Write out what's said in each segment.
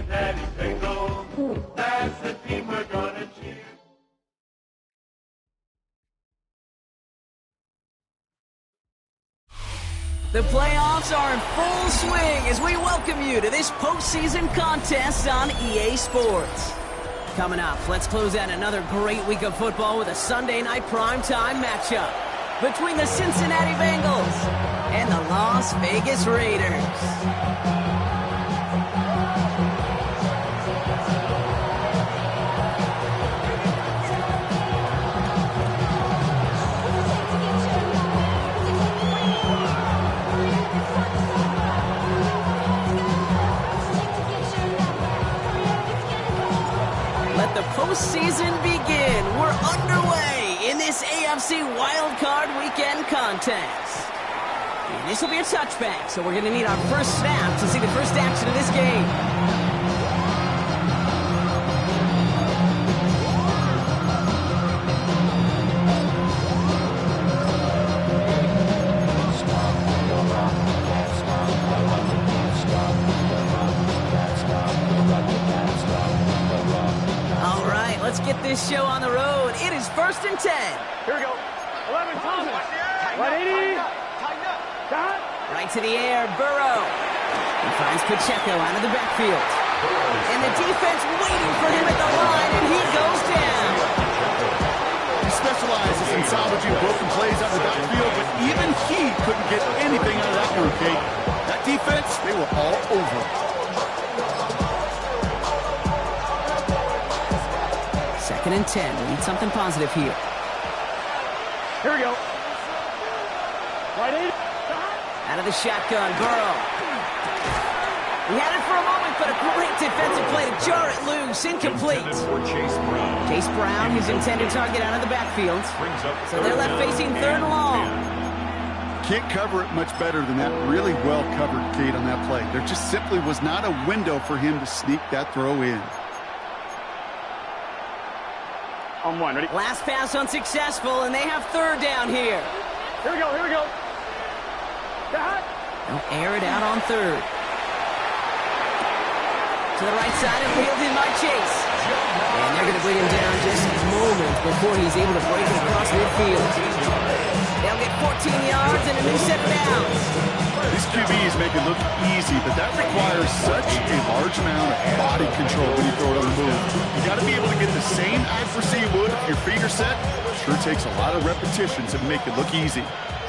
Daddy Bengals, that's the team we're gonna cheer. The playoffs are in full swing as we welcome you to this postseason contest on EA Sports. Coming up, let's close out another great week of football with a Sunday night primetime matchup between the Cincinnati Bengals and the Las Vegas Raiders. The postseason begin. We're underway in this AFC wildcard weekend contest. And this will be a touchback, so we're going to need our first snap to see the first action of this game. Let's get this show on the road. It is 1st and 10. Here we go. 11, Thomas. 180. Right to the air, Burrow. He finds Pacheco out of the backfield. And the defense waiting for him at the line, and he goes down. He specializes in salvaging broken plays out of the backfield, but even he couldn't get anything out of that one, Kate. That defense, they were all over it. 2nd and 10. We need something positive here. Here we go. Right in. Out of the shotgun, Burrow. He had it for a moment, but a great defensive play to jar it loose. Incomplete. Chase Brown, his intended target, out of the backfield. So they're left facing 3rd and long. Can't cover it much better than that. Really well covered, Kate, on that play. There just simply was not a window for him to sneak that throw in. On one, ready? Last pass unsuccessful, and they have 3rd down here. Here we go, here we go. They'll air it out on 3rd. To the right side and wheeled in by Chase. And they're going to bring him down just moments before he's able to break it across midfield. They'll get 14 yards and a new set of downs. These QBs make it look easy, but that requires such a large amount of body control when you throw it on the move. You got to be able to get the same accuracy you would if your feet are set. Sure takes a lot of repetitions to make it look easy.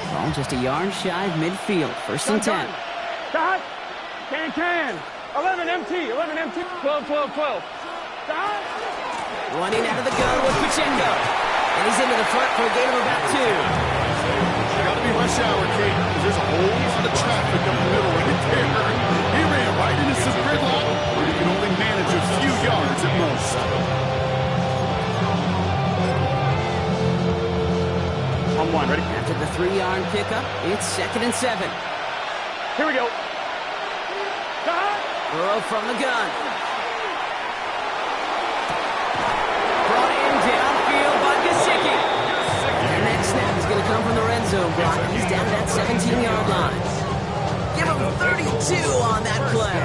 Ball just a yard shy of midfield. 1st and 10. Dot. Can. 11 MT. 11 MT. 12. Dot. Running out of the gun with Pacheco. And he's into the front for a gain of about 2. Got to be rush hour, Kate. There's a whole lot of traffic up the middle right there. He ran right into some gridlock, where he can only manage a few yards at most. On one, ready? After the 3-yard pickup, it's 2nd and 7. Here we go. Burrow from the gun. Brought in downfield by Gesicki. And that snap is going to come from the red zone block. He's down to that 17-yard line. Give him 32 on that play.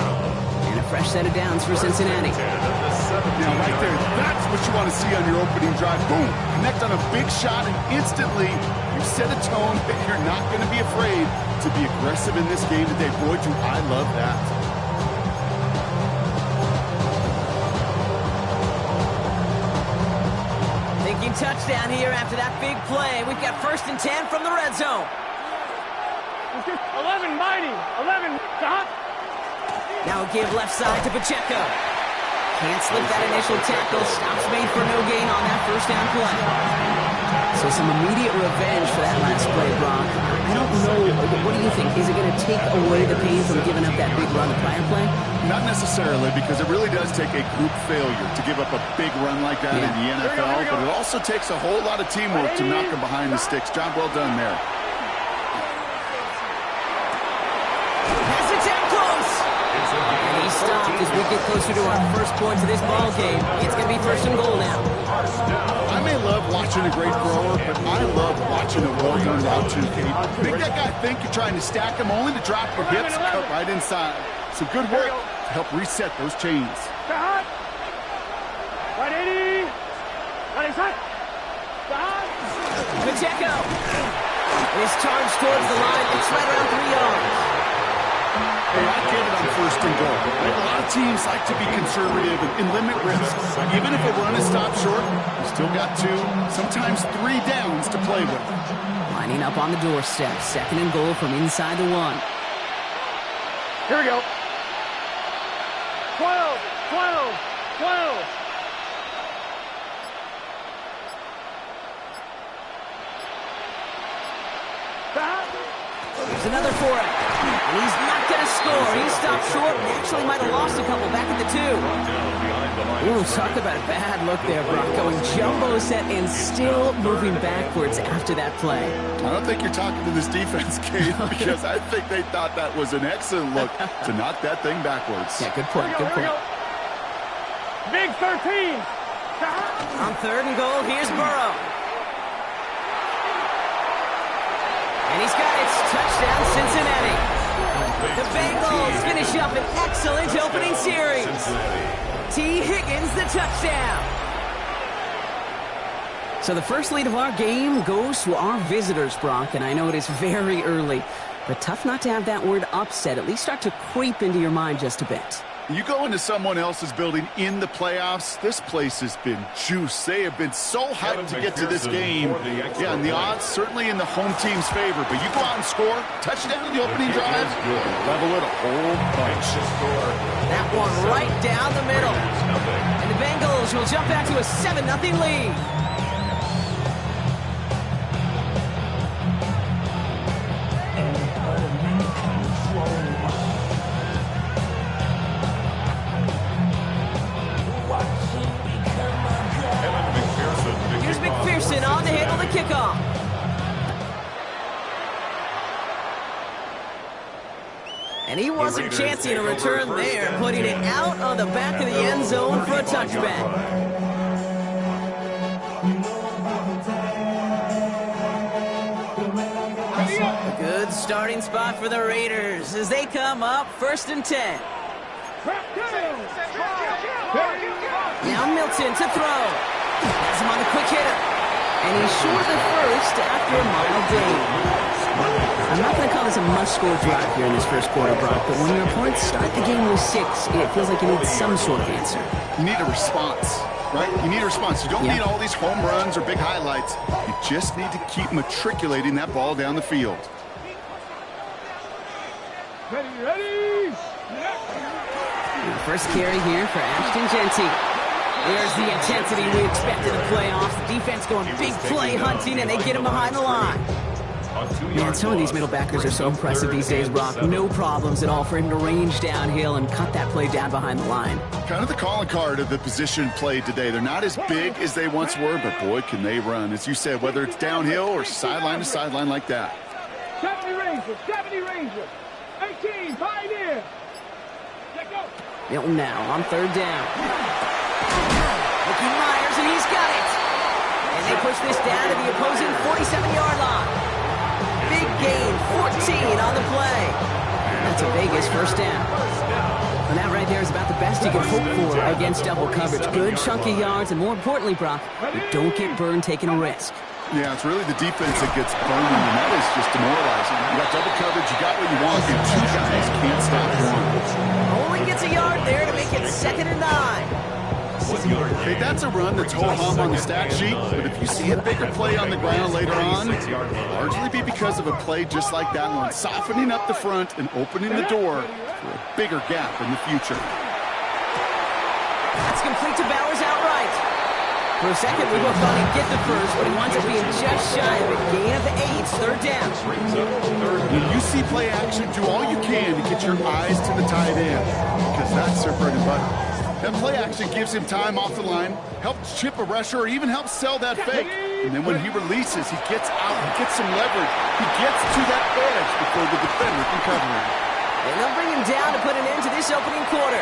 And a fresh set of downs for Cincinnati. Now, right there, that's what you want to see on your opening drive. Boom! Connect on a big shot, and instantly you set a tone that you're not going to be afraid to be aggressive in this game today. Boy, do I love that. Thinking touchdown here after that big play. We've got 1st and 10 from the red zone. 11 mighty. 11 dot. Now now give left side to Pacheco. Can't slip that initial tackle. Stops made for no gain on that first down play. So some immediate revenge for that last play, Brock. I don't know. What do you think? Is it going to take away the pain from giving up that big run the prior play? Not necessarily, because it really does take a group failure to give up a big run like that in the NFL, but it also takes a whole lot of teamwork to knock them behind the sticks. Job well done there. Pass it down close. And he stopped as we get closer to our first points of this ball game. It's going to be first and goal now. I may love watching a great thrower, but I love watching a well-done route too, Kate. Make that guy think you're trying to stack him only to drop your hips and cut right inside. So good work to help reset those chains. Right 80. Right inside. Pacheco is charged towards the line. It's right around 3 yards. Hey, I get it on first and goal. Right? A lot of teams like to be conservative and limit risks. Even if a run is stopped short, you still got 2, sometimes 3 downs to play with. Lining up on the doorstep. Second and goal from inside the 1. Here we go. 12, 12, 12. There's another for him. And he's not going to score. He stopped short and actually might have lost a couple back at the 2. Ooh, talk about a bad look there, Brock. Going jumbo set and still moving backwards after that play. I don't think you're talking to this defense, Kate, because I think they thought that was an excellent look to knock that thing backwards. Yeah, good point, good point. Big 13. On third and goal, here's Burrow. And he's got it. Touchdown, Cincinnati. The Bengals finish up an excellent opening series. T. Higgins, the touchdown. So the first lead of our game goes to our visitors, Brock, and I know it is very early, but tough not to have that word upset at least start to creep into your mind just a bit. You go into someone else's building in the playoffs, this place has been juiced. They have been so hyped to get to this game. Yeah, and the odds certainly in the home team's favor. But you go out and score, touchdown in the opening drive, level it a whole bunch. That one right down the middle. And the Bengals will jump back to a 7-0 lead. On to handle the kickoff. And he wasn't chancing a return there, putting it out on the back of the end zone for a touchback. A good starting spot for the Raiders as they come up first and 10. Now Milton to throw. Has him on a quick hitter. And he's short the first after a mild game. I'm not going to call this a must-score drive here in this first quarter, Brock, but when your opponents start the game with 6, it feels like you need some sort of answer. You need a response, right? You need a response. You don't need all these home runs or big highlights. You just need to keep matriculating that ball down the field. Ready. First carry here for Ashton Genty. There's the intensity we expect in the playoffs. The defense going big play hunting, and they get him behind the line. Man, some of these middle backers are so impressive these days, Brock. No problems at all for him to range downhill and cut that play down behind the line. Kind of the calling card of the position played today. They're not as big as they once were, but boy, can they run. As you said, whether it's downhill or sideline to sideline like that. 70 Rangers. 18, Pioneer. Milton now on third down. Looking Myers, and he's got it. And they push this down to the opposing 47-yard line. Big gain, 14 on the play. That's a Vegas first down. And that right there is about the best you can hope for against double coverage. Good chunky yards, and more importantly, Brock, you don't get burned taking a risk. Yeah, it's really the defense that gets burned, and that is just demoralizing. You got double coverage, you got what you want, and 2 guys can't stop one. Only gets a yard there to make it 2nd and 9. Hey, that's a run that's ho-hum on the stat sheet, but if you see a bigger play on the ground later on, it'll largely be because of a play just like that one, softening up the front and opening the door for a bigger gap in the future. That's complete to Bowers outright. For a second, we both thought he'd get the first, but he winds up being just shy of a gain of 8. Third down. When you see play action, do all you can to get your eyes to the tight end, because that's their bread and butter. That play action gives him time off the line, helps chip a rusher, or even helps sell that fake. And then when he releases, he gets out, he gets some leverage. He gets to that edge before the defender can cover him. And they'll bring him down to put an end to this opening quarter.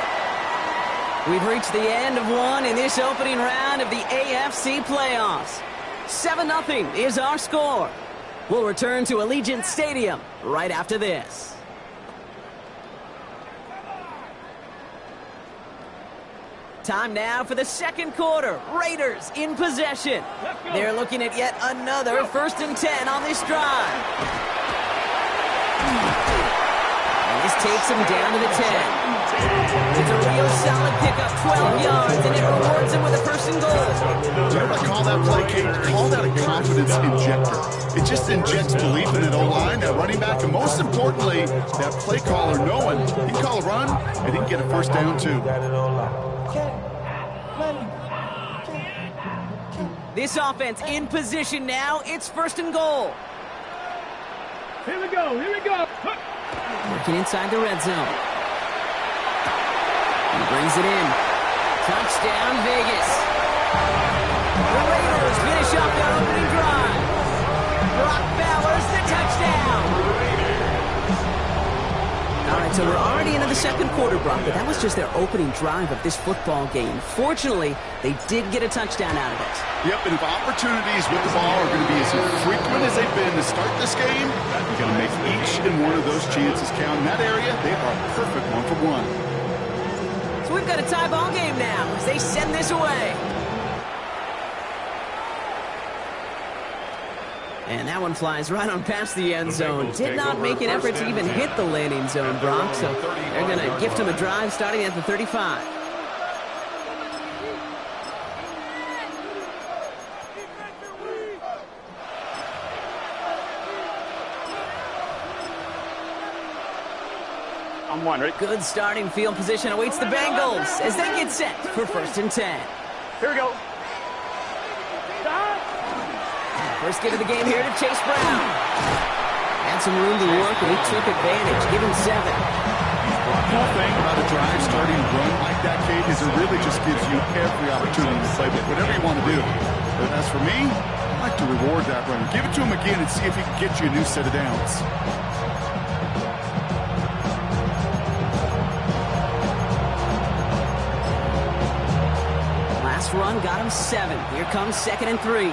We've reached the end of one in this opening round of the AFC playoffs. 7-0 is our score. We'll return to Allegiant Stadium right after this. Time now for the second quarter. Raiders in possession. They're looking at yet another 1st and 10 on this drive. And this takes him down to the 10. It's a real solid pickup, 12 yards, and it rewards him with a 1st and goal. Do you know what I call that play, Kate? Call that a confidence injector. It just injects belief in that O-line, that running back, and most importantly, that play caller knowing he can call a run and he can get a 1st down too. This offense in position now. It's 1st and goal. Here we go, here we go. Working inside the red zone. He brings it in. Touchdown, Vegas. The Raiders finish off their opening drive. Brock Bowers, the touchdown. All right, so we're already into the second quarter, Brock, but that was just their opening drive of this football game. Fortunately, they did get a touchdown out of it. Yep, and if opportunities with the ball are going to be as frequent as they've been to start this game, you're going to make each and one of those chances count. In that area, they are a perfect 1-for-1. So we've got a tie ball game now as they send this away. And that one flies right on past the end zone. Did not make an effort to even hit the landing zone, Brock. So they're going to gift him a drive starting at the 35. I'm one, ready? Good starting field position awaits the Bengals as they get set for 1st and 10. Here we go. First get of the game here to Chase Brown. Had some room to work, and he took advantage. Give him 7. The cool thing about a drive starting run like that, Kate, is it really just gives you every opportunity to play with whatever you want to do. But as for me, I like to reward that run. Give it to him again and see if he can get you a new set of downs. Last run got him 7. Here comes 2nd and 3.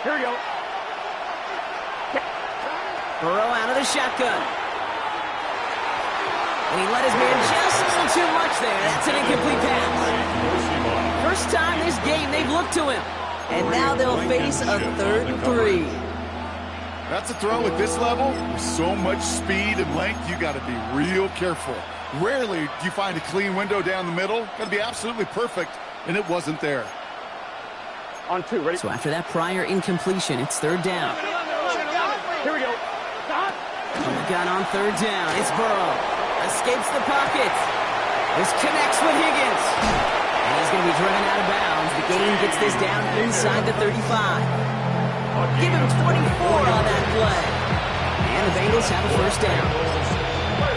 Here we go. Burrow out of the shotgun. And he let his man just a little too much there. That's an incomplete pass. First time this game they've looked to him. And now they'll face a 3rd and 3. That's a throw at this level. With so much speed and length, you got to be real careful. Rarely do you find a clean window down the middle. Got to be absolutely perfect, and it wasn't there. On 2, ready? So after that prior incompletion, it's 3rd down. Here we go. On the gun on 3rd down, it's Burrow. Escapes the pocket. This connects with Higgins. And he's going to be driven out of bounds. The game gets this down inside the 35. Give him 24 on that play. And the Bengals have a 1st down.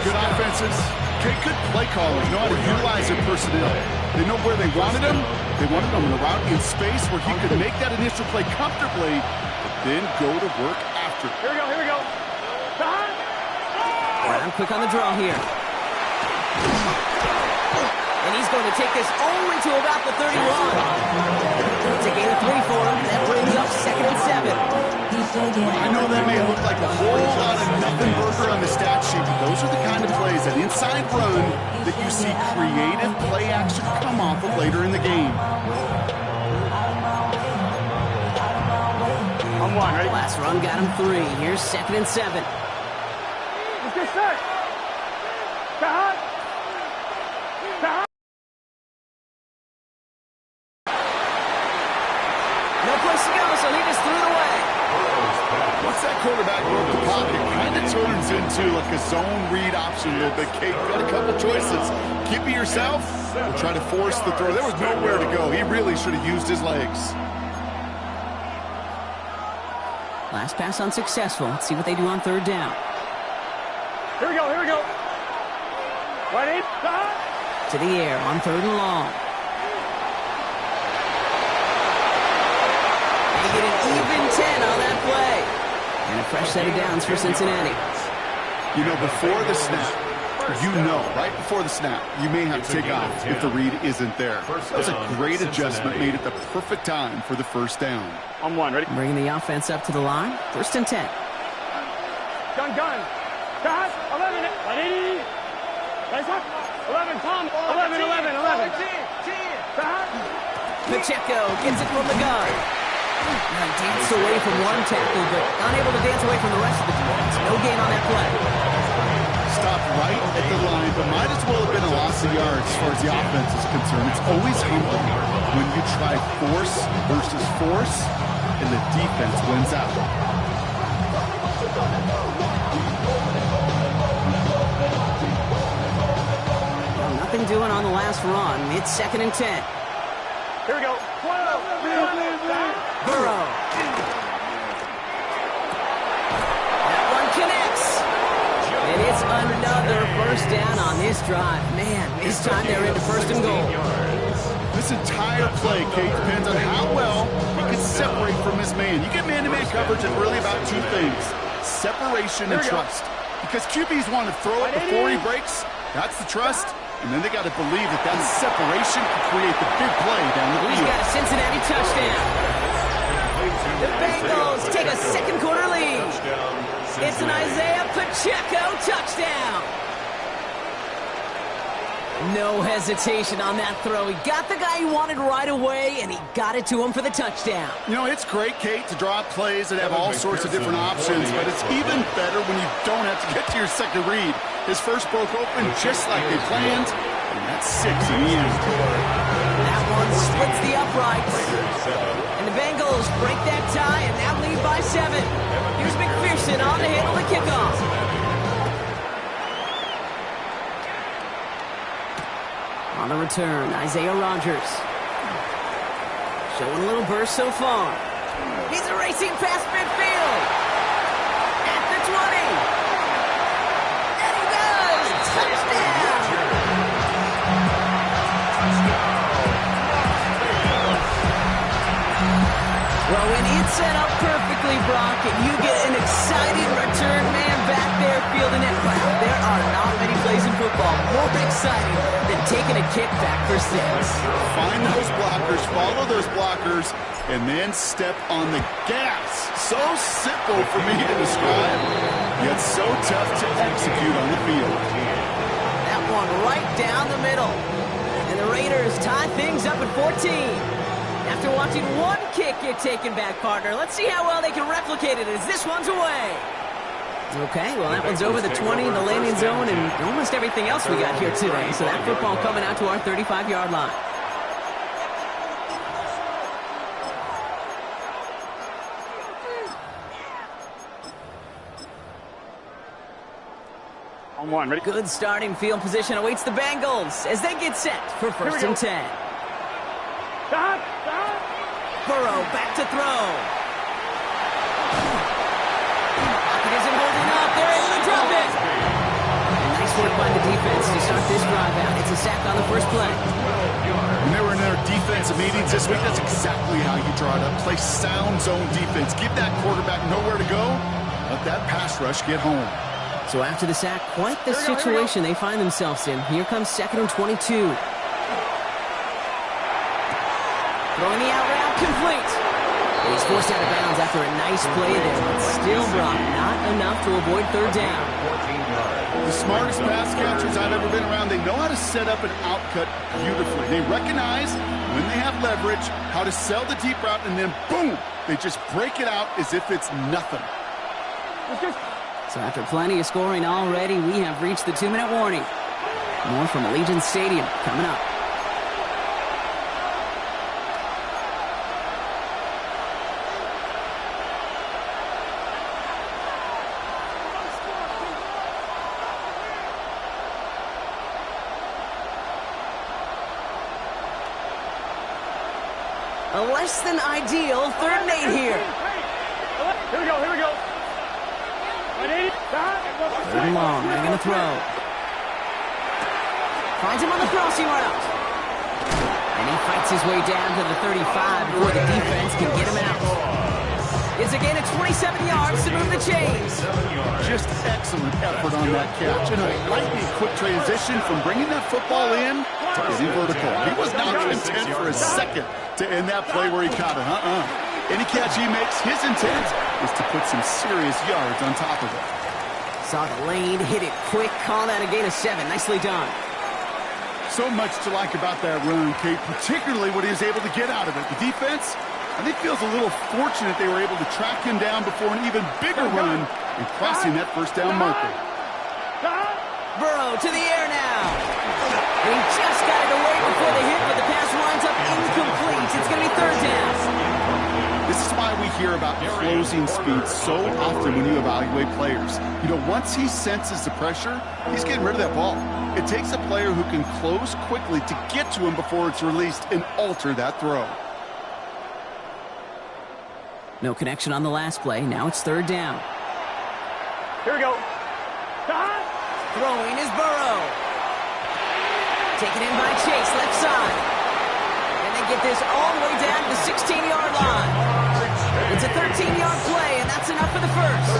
Good offenses. Good play callers know how to utilize their personnel. They know where they wanted him. They wanted him in a route in space where he could make that initial play comfortably, but then go to work after. Here we go, here we go. Brown quick on the draw here. And he's going to take this only to about the 31. It's a gain of 3 for him. That brings up 2nd and 7. I know that may look like a whole lot of nothing burger on the stat sheet, but those are the kind of plays, that inside run, that you see creative play action come off of later in the game. On 1, ready? Last run got him 3. Here's 2nd and 7. Let's get set. Cut. Cut. No place to go, so he just threw it away. Once that quarterback broke the pocket, kind of turns into like a zone read option rushing a little bit, Kate. You've got a couple choices. Keep it yourself or try to force the throw. There was nowhere to go. He really should have used his legs. Last pass unsuccessful. Let's see what they do on third down. Here we go, here we go. Right in, to the air on third and long. They get an even 10 on that play. And a fresh set of downs for Cincinnati. You know, before the snap, right before the snap, you may have to take off if the read isn't there. That was a great adjustment made at the perfect time for the first down. On one, ready? Bringing the offense up to the line. First and 10. Gun. Stop. 11. Ready? Nice up. 11, Tom. 11. Stop. Pacheco gets it from the guard. Now danced away from one tackle, but unable to dance away from the rest of the defense. No gain on that play. Stopped right at the line, but might as well have been a loss of yards as far as the offense is concerned. It's always humbling when you try force versus force, and the defense wins out. Nothing doing on the last run. It's second and 10. Here we go. 12. Burrow. That one connects. And it's another first down on this drive. Man, this time they're into first and goal. This entire play, Kate, depends on how well he can separate from his man. You get man-to-man coverage, it's really about two things: separation and trust. Because QBs want to throw it before he breaks. That's the trust. And then they got to believe that that separation can create the big play down the field. He's got a Cincinnati touchdown. The Bengals take a second quarter lead. It's an Isaiah Pacheco touchdown. No hesitation on that throw. He got the guy he wanted right away, and he got it to him for the touchdown. You know, it's great, Kate, to draw up plays that have all sorts of different options, but it's even better when you don't have to get to your second read. His first broke open just like they planned, and that's 6 in the end. That one splits the uprights. And the Bengals break that tie and now lead by 7. Here's McPherson on to handle the kickoff. On the return, Isaiah Rodgers. Showing a little burst so far. He's racing past midfield. At the 20. And he does! Touchdown! Well, when it's set up perfectly, Brock, and you get an exciting return man back there fielding it, wow, there are not many plays in football more exciting than taking a kick back for 6. Find those blockers, follow those blockers, and then step on the gas. So simple for me to describe, yet so tough to execute on the field. That one right down the middle. And the Raiders tie things up at 14. After watching one kick get taken back, partner, let's see how well they can replicate it as this one's away. Okay, well, that one's over the 20, the landing zone, and almost everything else we got here today. So that football coming out to our 35-yard line. On one, ready? Good starting field position awaits the Bengals as they get set for first and 10. Stop. Burrow back to throw. Pocket isn't holding up. They're able to drop it. And nice work by the defense to start this drive out. It's a sack on the first play. When they were in their defensive meetings this week, that's exactly how you draw it up. Play sound zone defense. Give that quarterback nowhere to go. Let that pass rush get home. So after the sack, quite the situation they find themselves in. Here comes second and 22. Throwing the out route complete. He's forced out of bounds after a nice play there, but still, Brock, not enough to avoid third down. The smartest pass catchers I've ever been around, they know how to set up an outcut beautifully. They recognize when they have leverage, how to sell the deep route, and then boom, they just break it out as if it's nothing. So after plenty of scoring already, we have reached the 2-minute warning. More from Allegiant Stadium coming up. A less than ideal 3rd and 8 here. Here we go, here we go. 3rd and long, they're going to throw. Finds him on the crossing route. And he fights his way down to the 35 before the defense can get him out. It's a gain of 27 yards to move the chains. Just excellent effort on that catch. And a lightning quick transition from bringing that football in to getting vertical. He was not content for a second to end that play where he caught it. Any catch he makes, his intent is to put some serious yards on top of it. Saw the lane, hit it quick, call that a gain of 7. Nicely done. So much to like about that run, Kate, particularly what he was able to get out of it. The defense, I think, feels a little fortunate they were able to track him down before an even bigger run and crossing that first down marker. Burrow to the air now. He just got it away before the hit, but the pass winds up incomplete. It's going to be 3rd down. This is why we hear about closing speed so often when you evaluate players. You know, once he senses the pressure, he's getting rid of that ball. It takes a player who can close quickly to get to him before it's released and alter that throw. No connection on the last play. Now it's 3rd down. Here we go. Throwing is Burrow. Taken in by Chase, left side. And they get this all the way down to the 16-yard line. It's a 13-yard play, and that's enough for the first.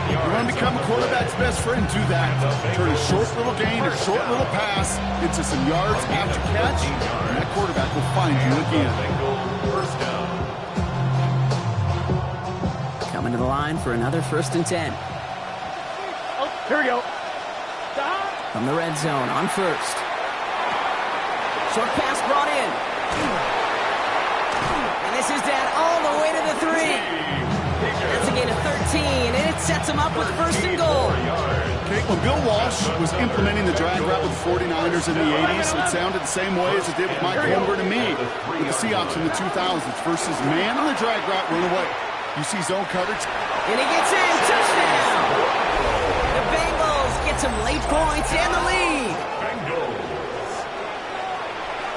You want to become a quarterback's best friend, do that. Turn a short little gain or short little pass into some yards after catch, and that quarterback will find you again. Coming to the line for another 1st and 10. Here we go. From the red zone on 1st. Short pass brought in. And this is down all the way to the 3. That's a gain of 13, and it sets him up with 1st and goal. Okay, when Bill Walsh was implementing the drag route with the 49ers in the 80s, it sounded the same way as it did with Mike Holmgren and me with the Seahawks in the 2000s versus man on the drag route, run away. You see zone coverage. And he gets in. Touchdown! The Bengals get some late points and the lead.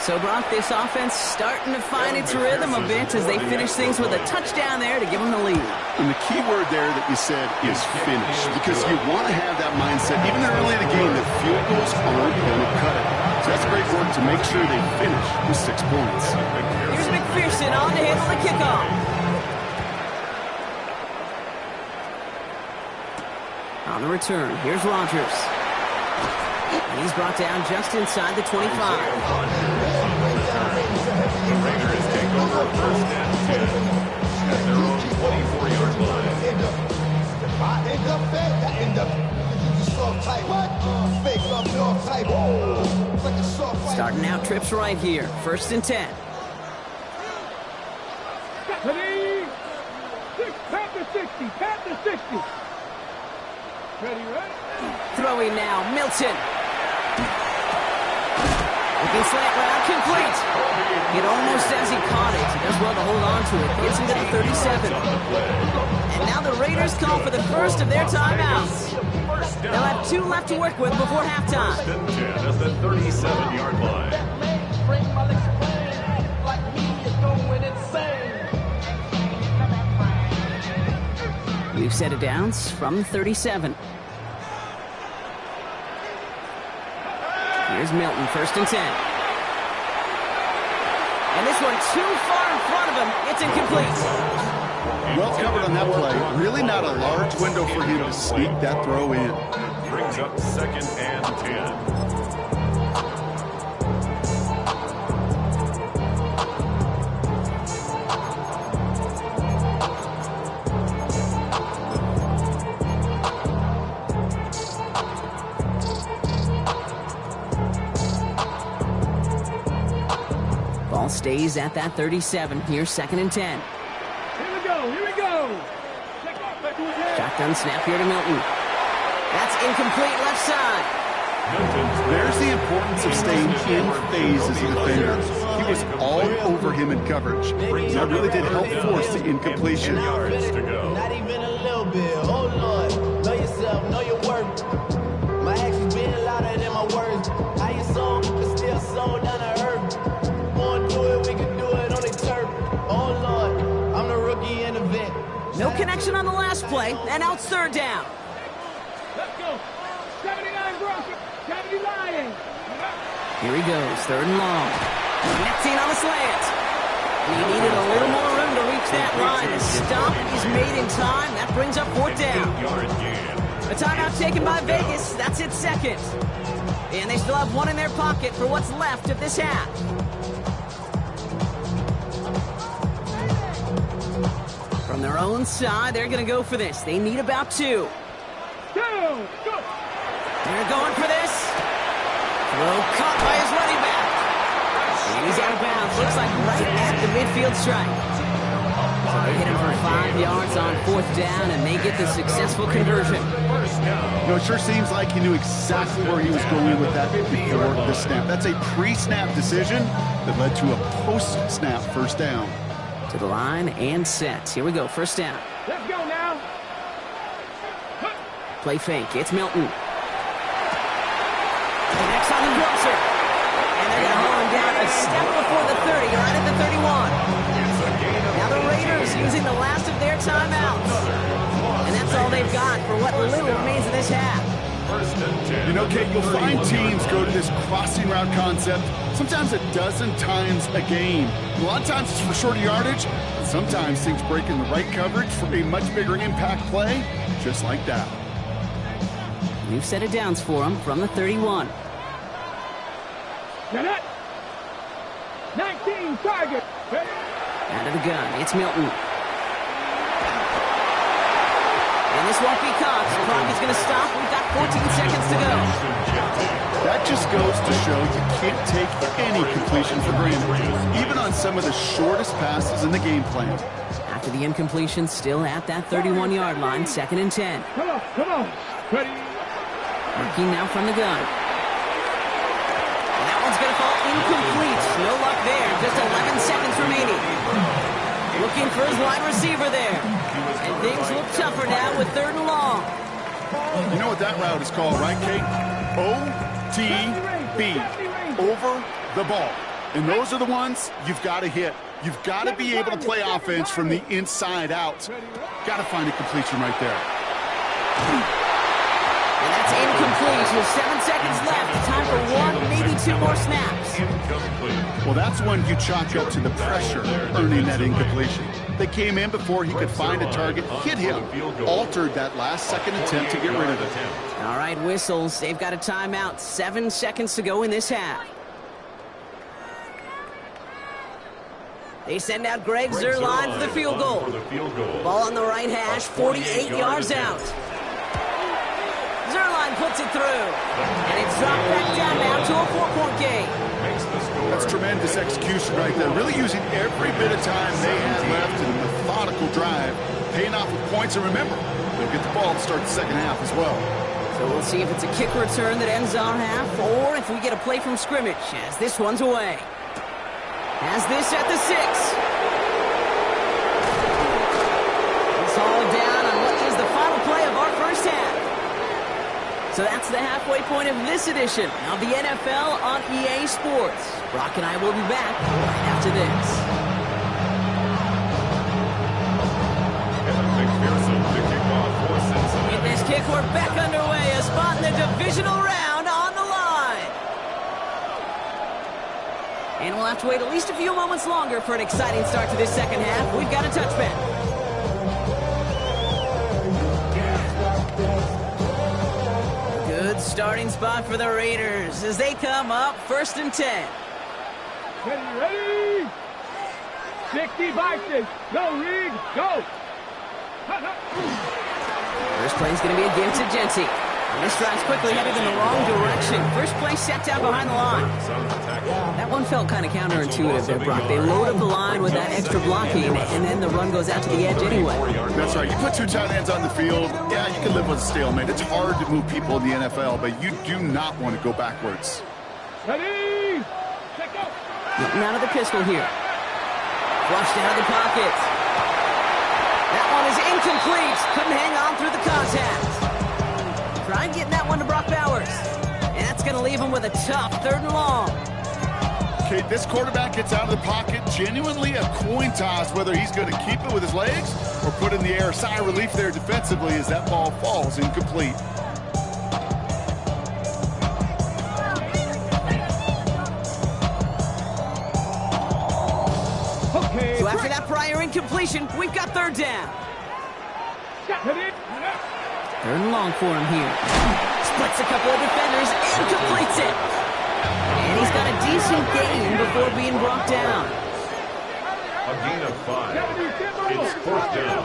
So, Brock, this offense starting to find its rhythm a bit as they finish things with a touchdown there to give them the lead. And the key word there that you said is finish, because you want to have that mindset, even early in the game, that field goals aren't going to cut it. So that's great work to make sure they finish with 6 points. Here's McPherson on to handle the kickoff. On the return, here's Rodgers. And he's brought down just inside the 25. The Raiders take over 1st and 10 at their own 24-yard line. Starting out trips right here. 1st and 10. Pat the 60. Pat the 60. Ready? Throwing now, Milton. Looking slant route, complete. It almost as he caught it. He does well to hold on to it. Gets him to the 37. And now the Raiders call for the first of their timeouts. They'll have 2 left to work with before halftime. 1st and 10 at the 37-yard line. We've set it down from the 37. Here's Milton, 1st and 10. And this one too far in front of him. It's incomplete. Well covered on that play. Really not a large window for him to sneak that throw in. Brings up 2nd and 10. Ball stays at that 37. Here's 2nd and 10. Here we go. Shotgun snap here to Milton. That's incomplete left side. There's the importance of staying in phase as a defender. He was all over him in coverage. That really did help force the incompletion. Yards to go. Not even a little bit. Oh, Lord. Know yourself. Know your worth. My actions being louder than my words. How you sold, but still sold down to earth. Want to do it, we can do it on the turf. action on the last play, and now it's third down. Let's go. 79 Broncos. 79. Here he goes, third and long. Connecting on the slant. He needed a little more room to reach that line. The stop is made in time. That brings up fourth down. A timeout taken by Vegas. That's its second. And they still have one in their pocket for what's left of this half. From their own side, they're going to go for this. They need about two. Go. They're going for this. Throw caught by his running back. And he's out of bounds. Looks like right at the midfield strike. So they hit him for 5 yards on fourth down, and they get the successful conversion. You know, it sure seems like he knew exactly where he was going with that before the snap. That's a pre-snap decision that led to a post-snap first down. To the line and set. Here we go, first down. Let's go now. Play fake. It's Milton. Next on the crosser. And they're going to hold him down a step before the 30, right at the 31. Now the Raiders using the last of their timeouts. And that's all they've got for what little remains of this half. You know, Kate, you'll find teams go to this crossing route concept sometimes a dozen times a game. A lot of times it's for shorter yardage, and sometimes things break in the right coverage for a much bigger impact play, just like that. New set of downs for him from the 31. Get it. 19 target. Out of the gun, it's Milton. And this won't be caught. The clock is going to stop. We've got 14 seconds to go. That just goes to show you can't take any completion for granted, even on some of the shortest passes in the game plan. After the incompletion, still at that 31-yard line, 2nd and 10. Come on. Ready. Working now from the gun. And that one's going to fall incomplete. No luck there. Just 11 seconds remaining. Looking for his wide receiver there. And things look tougher now with 3rd and long. You know what that route is called, right, Kate? OTB. Over the ball. And those are the ones you've got to hit. You've got to be able to play offense from the inside out. Got to find a completion right there. And that's incomplete with 7 seconds left. Time for 1, maybe 2 more snaps. Well, that's when you chalk up to the pressure earning that incompletion. They came in before he could find a target, hit him, altered that last second attempt to get rid of it. All right, whistles. They've got a timeout. 7 seconds to go in this half. They send out Greg Zuerlein for the field goal. Ball on the right hash, 48 yards out. Zuerlein puts it through. And it's dropped back down now to a 4-point game. That's tremendous execution right there. Really using every bit of time they had left in a methodical drive. Paying off with points. And remember, they'll get the ball to start the second half as well. So we'll see if it's a kick return that ends our half or if we get a play from scrimmage as this one's away. Has this at the 6. It's hauled down on what is the final play of our first half. So that's the halfway point of this edition of the NFL on EA Sports. Brock and I will be back right after this. In this kick, we're back underway. A spot in the divisional round on the line. And we'll have to wait at least a few moments longer for an exciting start to this second half. We've got a touchback. Good starting spot for the Raiders as they come up 1st and 10. Ready. 60 boxes. Go, Reed. Go. First play is going to be a give to Genty. This drive's quickly headed in the wrong direction. First play set down behind the line. That one felt kind of counterintuitive there, Brock. They load up the line with that extra blocking, and then the run goes out to the edge anyway. That's right. You put 2 tight ends on the field, yeah, you can live with a stalemate. It's hard to move people in the NFL, but you do not want to go backwards. Ready. Check out. Getting out of the pistol here. Flushed out of the pocket. That one is incomplete. Couldn't hang on through the contact. Tried getting that one to Brock Bowers. And that's going to leave him with a tough 3rd and long. Okay, this quarterback gets out of the pocket. Genuinely a coin toss whether he's going to keep it with his legs or put in the air. Sigh of relief there defensively as that ball falls incomplete. So after that prior incompletion, we've got third down. Third and long for him here. Splits a couple of defenders and completes it. And he's got a decent gain before being brought down. A gain of 5. It's fourth down.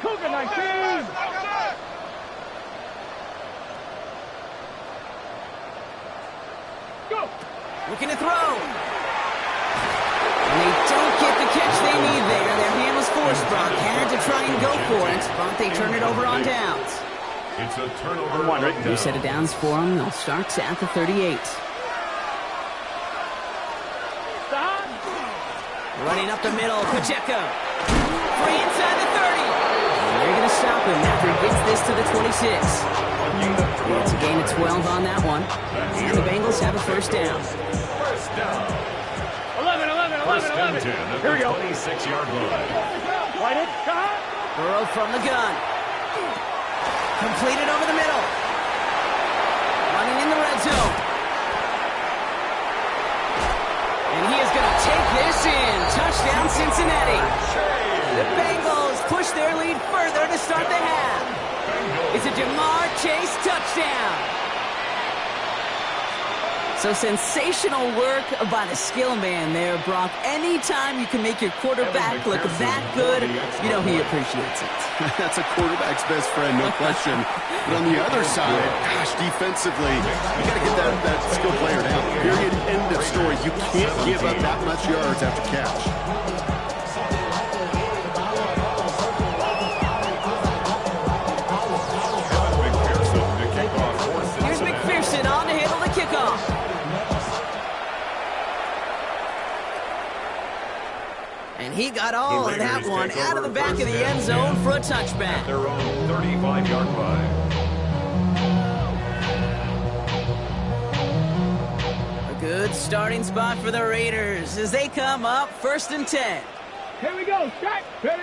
Cougar 19. Go. Looking to throw. And they don't get the catch they need there. Their hand was forced. Brock had to try and go for it, but they turn it over on downs. It's a turnover. New set of downs for them. They'll start at the 38. Running up the middle, Pacheco. Free inside the 30. And they're going to stop him after he gets this to the 26. It's a gain of 12 on that one. And the Bengals have a first down. First down. 11. Here we go. 26-yard line. White it. Burrow from the gun. Completed over the middle. Running in the red zone. And he is going to take this in. Touchdown, Cincinnati. The Bengals push their lead further to start the half. It's a Jamar Chase touchdown. So sensational work by the skill man there, Brock. Anytime you can make your quarterback look that good, you know he appreciates it. That's a quarterback's best friend, no question. But on the other side, gosh, defensively, you got to get that skill player down. Period, end of story. You can't give up that much yards after catch. Here's McPherson on to handle the kickoff. And he got all of that one out of the back of the end zone for a touchback. Their own 35-yard line. A good starting spot for the Raiders as they come up 1st and 10. Here we go. Strike. Ready.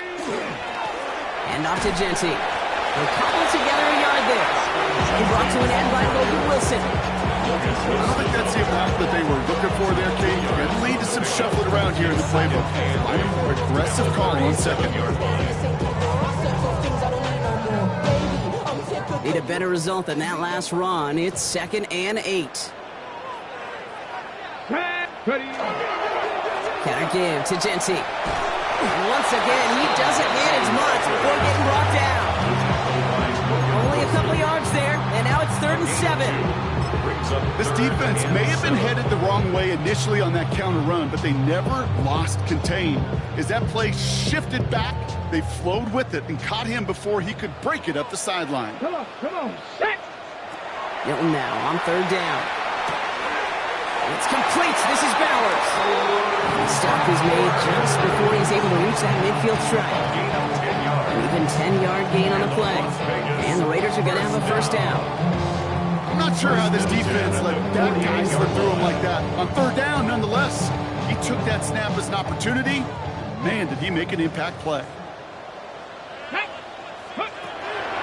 And off to Genty. They'll cobble together a yard there. He brought to an end by Logan Wilson. I don't think that's the amount that they were looking for there, Kate. It lead to some shuffling around here in the playbook. Aggressive call on second yard. Need a better result than that last run. It's 2nd and 8. Ready. Counter give to Genty. And once again, he doesn't manage much before getting brought down. Only a couple yards there, and now it's 3rd and 7. This defense may have been headed the wrong way initially on that counter run, but they never lost contain. As that play shifted back, they flowed with it and caught him before he could break it up the sideline. Come on. Set. Hilton now on 3rd down. It's complete. This is Bowers. The stop is made just before he's able to reach that midfield strike. An even 10-yard gain on the play. And the Raiders are going to have a first down. I'm not sure how this defense let that guy slip through him like that. On 3rd down, nonetheless, he took that snap as an opportunity. Man, did he make an impact play.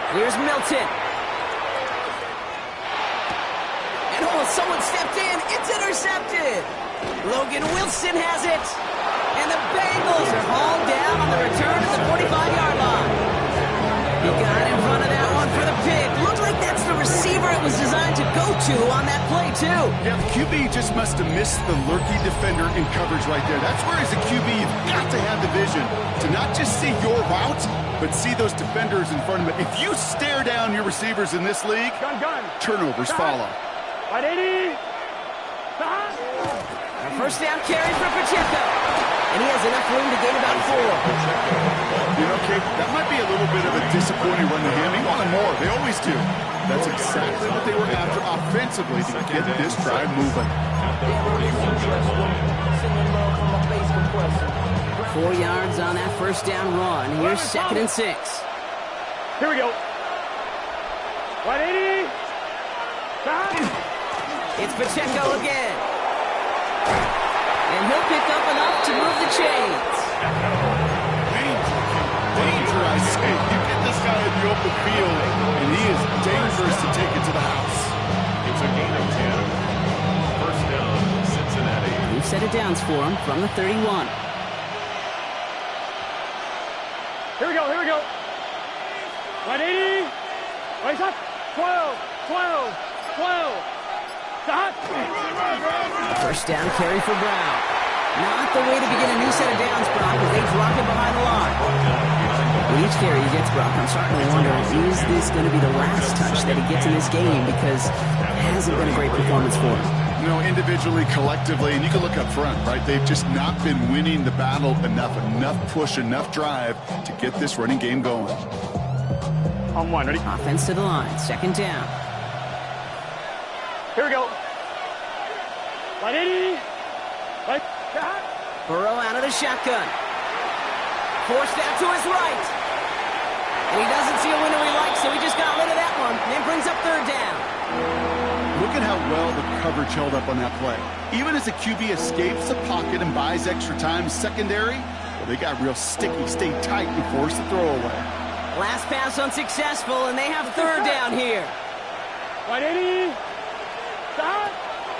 Here's Milton. And someone stepped in. It's intercepted. Logan Wilson has it. And the Bengals are hauled down on the return to the 45-yard line. He got in front of that one for the pick. Looked like that's the receiver it was designed to go to on that play, too. Yeah, the QB just must have missed the lurky defender in coverage right there. That's where, as a QB, you've got to have the vision to not just see your route, but see those defenders in front of it. If you stare down your receivers in this league, turnovers follow. 180. A first down carry for Pacheco. And he has enough room to gain about 4. You know, Kate, that might be a little bit of a disappointing run to him. He wanted more. They always do. That's exactly what they were after offensively to get this drive moving. 4 yards on that first down run. Here's 2nd and 6. Here we go. 180. It's Pacheco again. And he'll pick up enough to move the chains. Danger, I say. You get this guy in the open field, and he is dangerous to take it to the house. It's a gain of 10. First down, Cincinnati. New set of downs for him from the 31. Here we go, here we go. 180. Raise up. 12, 12, 12. Stop. First down carry for Brown. Not the way to begin a new set of downs, Brock, as they drop it behind the line. With each carry he gets, Brock, I'm starting to wonder, is this going to be the last touch that he gets in this game? Because it hasn't been a great performance for him. You know, individually, collectively, and you can look up front, right? They've just not been winning the battle enough push, enough drive to get this running game going. On one, ready? Offense to the line, second down. Here we go. 180. Right. Stop. Burrow out of the shotgun. Forced out to his right. And he doesn't see a window he likes, so he just got rid of that one. And brings up third down. Look at how well the coverage held up on that play. Even as the QB escapes the pocket and buys extra time secondary, well, they got real sticky, stayed tight, and forced the throw away. Last pass unsuccessful, and they have third down here. 180. Stop.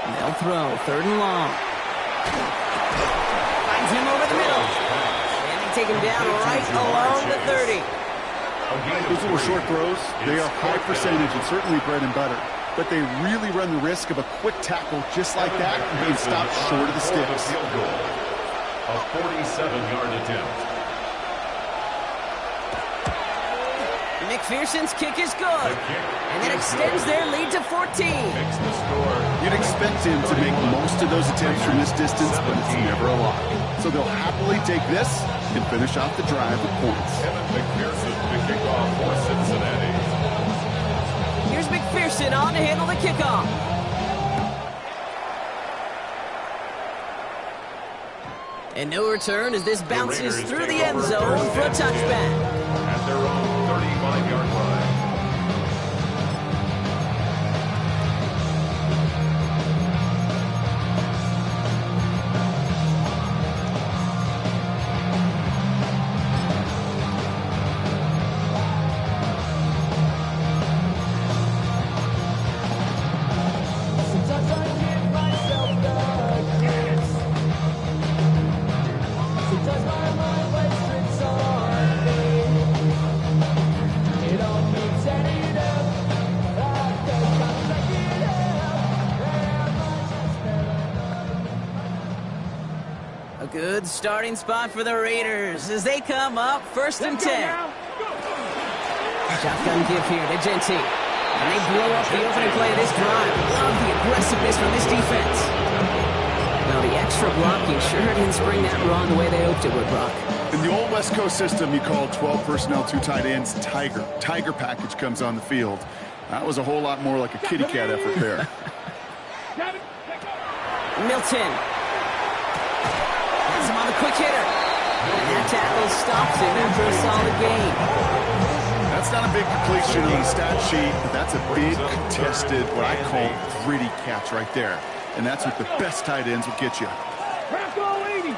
And they'll throw third and long. Finds him over the middle. And they take him down right along the 30. Those little short throws, they are high percentage and certainly bread and butter. But they really run the risk of a quick tackle just like that and being stopped short of the sticks. A 47-yard attempt. McPherson's kick is good. And that extends their lead to 14. You'd expect him to make most of those attempts from this distance, but it's never a lot. So they'll happily take this and finish off the drive with points. McPherson to kick off for Cincinnati. Here's McPherson on to handle the kickoff. And no return as this bounces through the end zone for a touchback. At their own 35-yard line. Good starting spot for the Raiders as they come up first and 10. Shotgun give here to Genty. And they blow up the opening play of this drive. Love the aggressiveness from this defense. Now the extra blocking sure didn't spring that run the way they hoped it would, Brock. In the old West Coast system, you called 12 personnel, 2 tight ends, Tiger. Tiger package comes on the field. That was a whole lot more like a kitty cat effort there. Milton. Has him on the quick hitter. And that tackle stops him after a solid gain. That's not a big completion on the stat sheet, but that's a big contested, what I call gritty catch right there. And that's what the best tight ends will get you. Brasco 80.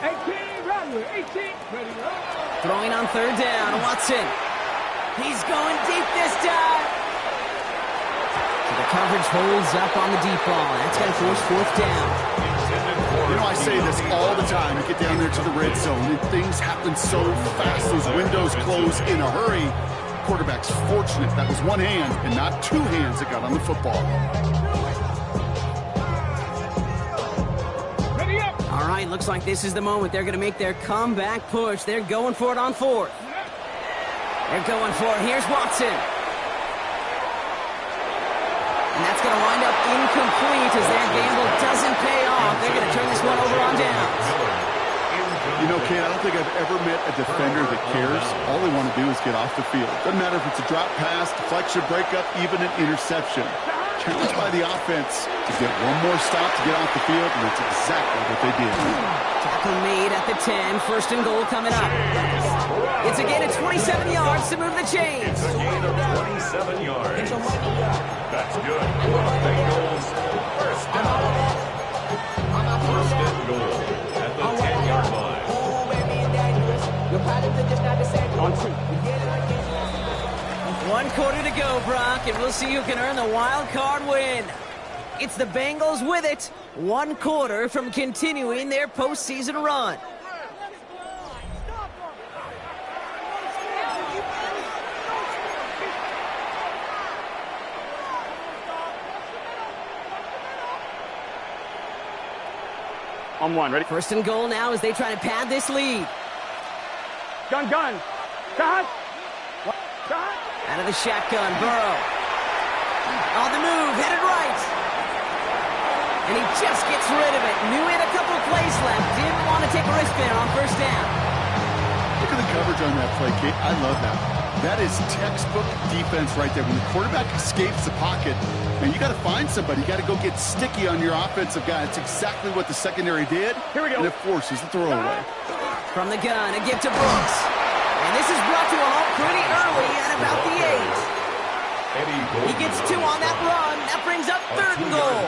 18, Rattler, 18. Ready, Throwing on third down, Watson. He's going deep this time. So the coverage holds up on the deep ball. That's going to force fourth down. You know, I say this all the time. You get down there to the red zone, and things happen so fast. Those windows close in a hurry. Quarterback's fortunate that was one hand and not 2 hands that got on the football. All right, looks like this is the moment. They're going to make their comeback push. They're going for it on fourth. They're going for it. Here's Watson. And that's going to wind up incomplete as their gamble doesn't pay off. They're going to turn this one over on downs. You know, Ken, I don't think I've ever met a defender that cares. All they want to do is get off the field. Doesn't matter if it's a drop pass, deflection, breakup, even an interception. Challenged by the offense to get one more stop to get off the field, and that's exactly what they did. Tackle made at the 10. First and goal coming up. It's a gain of 27 yards to move the chains. It's a gain of 27 yards. That's good. Bengals first down. First and goal. 1 quarter to go, Brock, and we'll see who can earn the wild card win. It's the Bengals with it, 1 quarter from continuing their postseason run. On 1, ready? First and goal now as they try to pad this lead. Gun. Shot. Shot. Out of the shotgun, Burrow. On the move, headed right. And he just gets rid of it. Knew he had a couple of plays left. Didn't want to take a risk there on first down. Look at the coverage on that play, Kate. I love that. That is textbook defense right there. When the quarterback escapes the pocket, man, you got to find somebody. You got to go get sticky on your offensive guy. It's exactly what the secondary did. Here we go. And it forces the throwaway. From the gun, a give to Brooks. And this is brought to a halt pretty early at about the 8. He gets 2 on that run. That brings up 3rd and goal.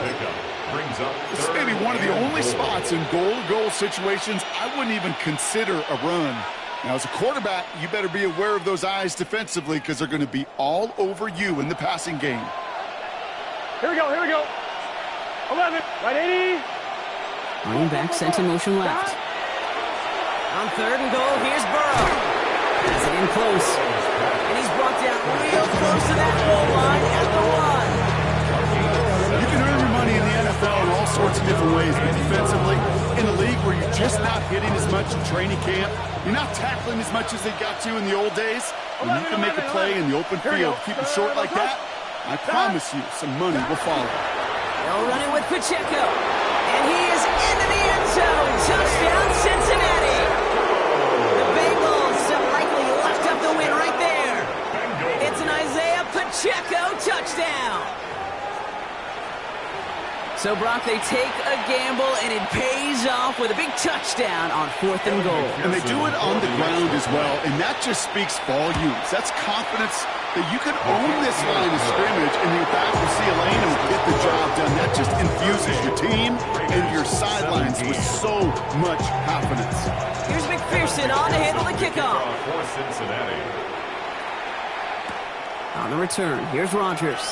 This may be one of the only spots in goal-to-goal situations I wouldn't even consider a run. Now, as a quarterback, you better be aware of those eyes defensively because they're going to be all over you in the passing game. Here we go. 11. Right 80. Running back sent in motion left. On 3rd and goal, here's Burrow. Has it in close. And he's brought down real close to that goal line at the 1. You can earn your money in the NFL in all sorts of different ways, but defensively, in a league where you're just not hitting as much in training camp, you're not tackling as much as they got to in the old days, when you can make a play in the open field, keep it short like that, I promise you some money will follow. They'll run it with Pacheco. And he is into the end zone. Touchdown, Cincinnati. The Bengals have likely left up the win right there. It's an Isaiah Pacheco touchdown. So, Brock, they take a gamble, and it pays off with a big touchdown on 4th and goal. And they do it on the ground as well, and that just speaks volumes. That's confidence that you can own this line of scrimmage, and you're back to see a lane and get the job done. That just infuses your team and your sidelines with so much confidence. Here's McPherson on to handle the kickoff. For Cincinnati. On the return, here's Rodgers.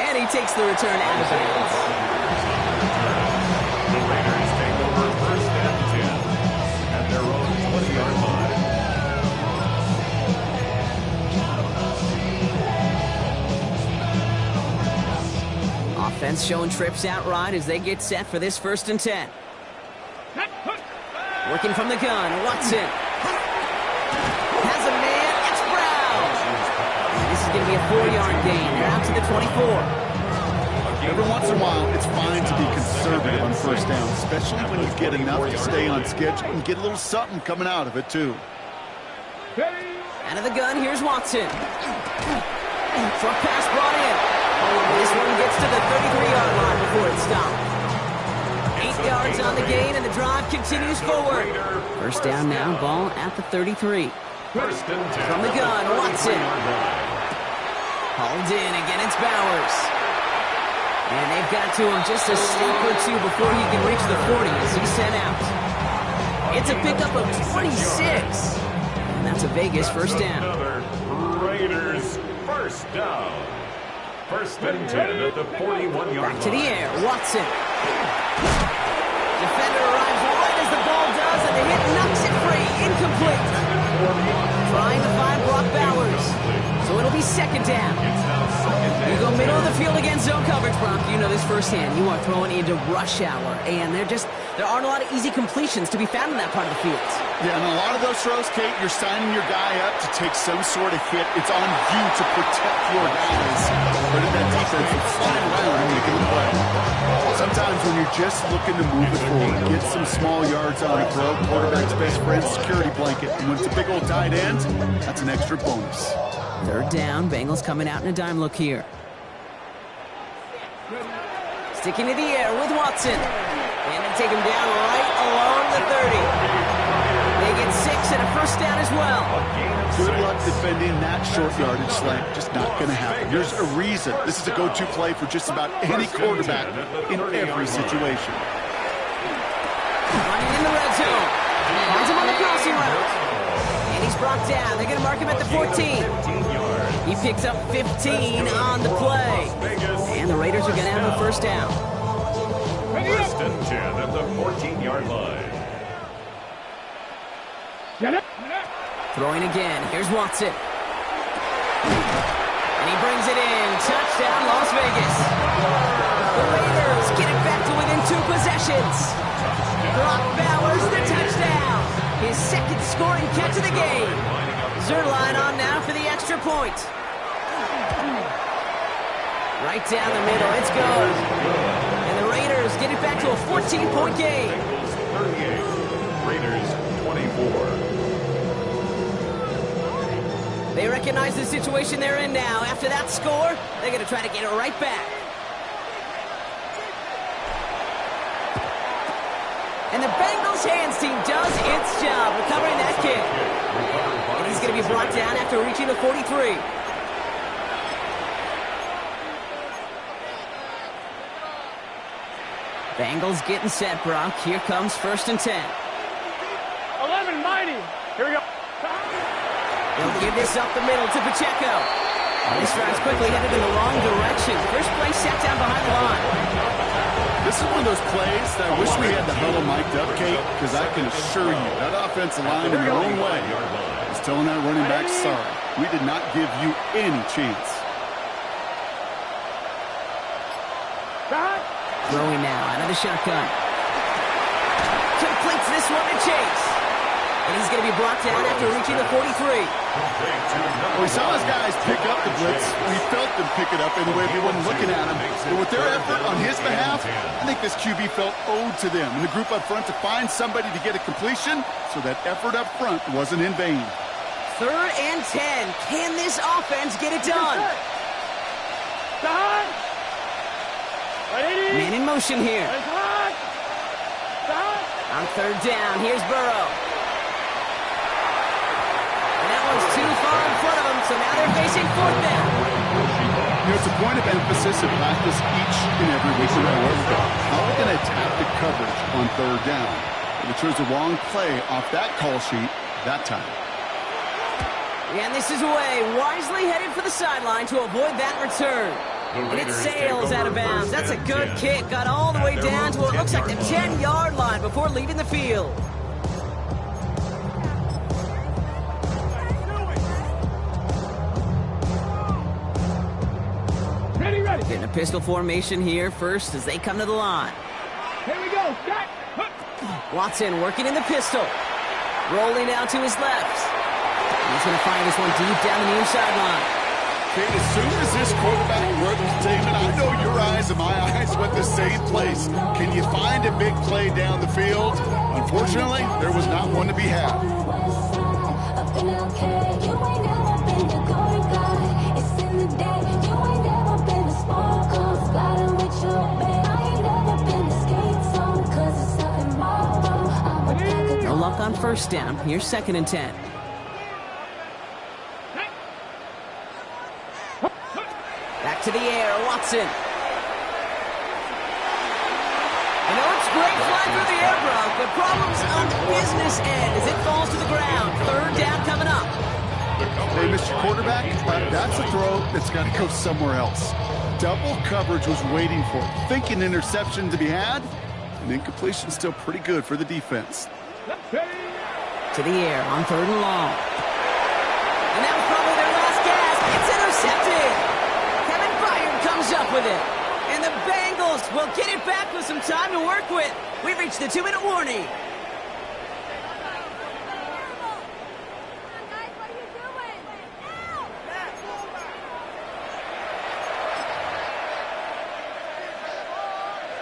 And he takes the return out of bounds. The Raiders take over 1st and 10 at their own 20-yard line. Offense showing trips out right as they get set for this 1st and 10. Working from the gun, Watson. Has a man, it's Brown. This is going to be a 4-yard gain. They're out to the 24. Every once in a while, it's fine to be conservative on first down, especially when you get enough to stay on schedule and get a little something coming out of it, too. Out of the gun, here's Watson. Short pass brought in. This one gets to the 33-yard line before it's stopped. 8 yards on the gain, and the drive continues forward. First down now, ball at the 33. 1st and 10. From the gun, Watson. Hauled in, again it's Bowers. And they've got to him just a step or 2 before he can reach the 40 as he's sent out. It's a pickup of 26. And that's a Vegas first down. Another Raiders first down. 1st and 10 at the 41-yard line. Back to the air, Watson. Defender arrives right as the ball does, and the hit knocks it free. Incomplete. Trying to find Brock Bowers. So it'll be 2nd down. You go middle of the field against zone coverage, Brock. You know this firsthand. You are throwing into rush hour, and there aren't a lot of easy completions to be found in that part of the field. Yeah, and a lot of those throws, Kate, you're signing your guy up to take some sort of hit. It's on you to protect your guys. But in that defense, it's flying around and making the play. Sometimes when you're just looking to move it forward, get some small yards on a throw, quarterback's best friend, security blanket. And when it's a big old tight end, that's an extra bonus. 3rd down, Bengals coming out in a dime look here. Sticking to the air with Watson. And they take him down right along the 30. They get 6 and a first down as well. Good luck defending that short yardage slant. Just not going to happen. There's a reason. This is a go-to play for just about any quarterback in every situation. Running in the red zone. Finds him on the crossing route. And he's brought down. They're going to mark him at the 14. 15 yards. He picks up 15 on the play. And the Raiders are going to have a first down. First and 10 at the 14-yard line. Throwing again. Here's Watson. And he brings it in. Touchdown, Las Vegas. The Raiders get it back to within 2 possessions. Brock Bowers, the touchdown. His second scoring catch of the game. Zerline on now for the extra point. Right down the middle. It's good. And the Raiders get it back to a 14-point game. Bengals 38. Raiders 24. They recognize the situation they're in now. After that score, they're going to try to get it right back. And the Bengals hands team does its job recovering that kick. And he's going to be brought down after reaching the 43. Bengals getting set, Brock. Here comes first and 10. 11 mighty. Here we go. They'll give this up the middle to Pacheco. This drive's quickly headed in the wrong direction. First play set down behind the line. This is one of those plays that I wish we had the huddle mic'd up, Kate, because I can assure you that offensive line in their own way is telling that running back, sorry, we did not give you any chance. Throwing now out of the shotgun. Completes this one to Chase. And he's going to be brought down after reaching the 43. We saw his guys pick up the blitz. We felt them pick it up in the way we weren't looking at him. But with their effort on his behalf, I think this QB felt owed to them and the group up front to find somebody to get a completion, so that effort up front wasn't in vain. 3rd and 10. Can this offense get it done? Man in motion here. On 3rd down, here's Burrow. Too far in front of them, so now they're facing 4th down. You know, it's a point of emphasis in practice each and every week. How are we going to attack the coverage on 3rd down? They chose the wrong play off that call sheet that time. And this is away, wisely headed for the sideline to avoid that return. And it sails out of bounds. That's a good kick. Got all the way down to what looks like the 10-yard line before leaving the field. Getting a pistol formation here first as they come to the line. Here we go. Watson working in the pistol. Rolling out to his left. He's going to find this one deep down the near sideline. Kate, as soon as this quarterback broke containment, I know your eyes and my eyes went the same place. Can you find a big play down the field? Unfortunately, there was not one to be had. No luck on 1st down. Here's 2nd and 10. Back to the air, Watson. I know it's great flying through the air, Brock, but problems on the business end as it falls to the ground. 3rd down coming up. Hey, Mr. Quarterback, that's a throw that's got to go somewhere else. Double coverage was waiting for it. Thinking interception to be had, and incompletion still pretty good for the defense. To the air on 3rd and long. And that was probably their last gasp. It's intercepted. Kevin Byard comes up with it. And the Bengals will get it back with some time to work with. We've reached the 2-minute warning.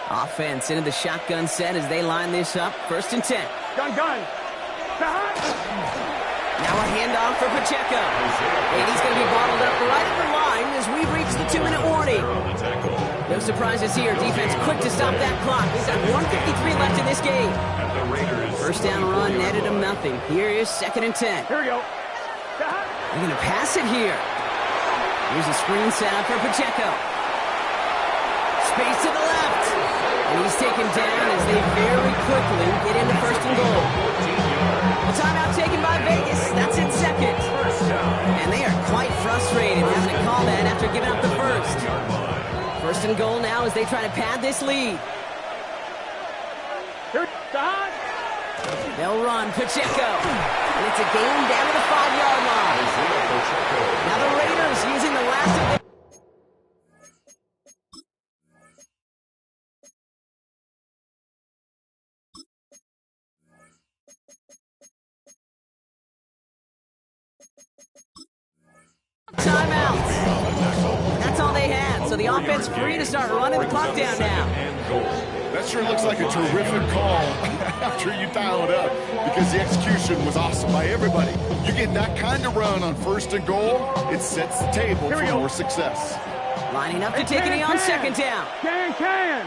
Offense into the shotgun set as they line this up. 1st and 10. Gun. Now a handoff for Pacheco. And he's going to be bottled up right at the line as we reach the 2-minute warning. No surprises here. Defense quick to stop that clock. We've got 1:53 left in this game. 1st down run netted him nothing. Here is 2nd and 10. Here we go. They're going to pass it here. Here's a screen set up for Pacheco. Space to the left. And he's taken down as they very quickly get into 1st and goal. The timeout taken by Vegas. That's in second. And they are quite frustrated having to call that after giving up the first. First and goal now as they try to pad this lead. They'll run Pacheco. And it's a gain down to the 5-yard line. Now the Raiders using the last of their... timeouts. That's all they had, so the offense free to start running the clock down now. That sure looks like a terrific call after you dial it up, because the execution was awesome by everybody. You get that kind of run on first and goal, it sets the table for more success. Lining up to take it on second down. Can.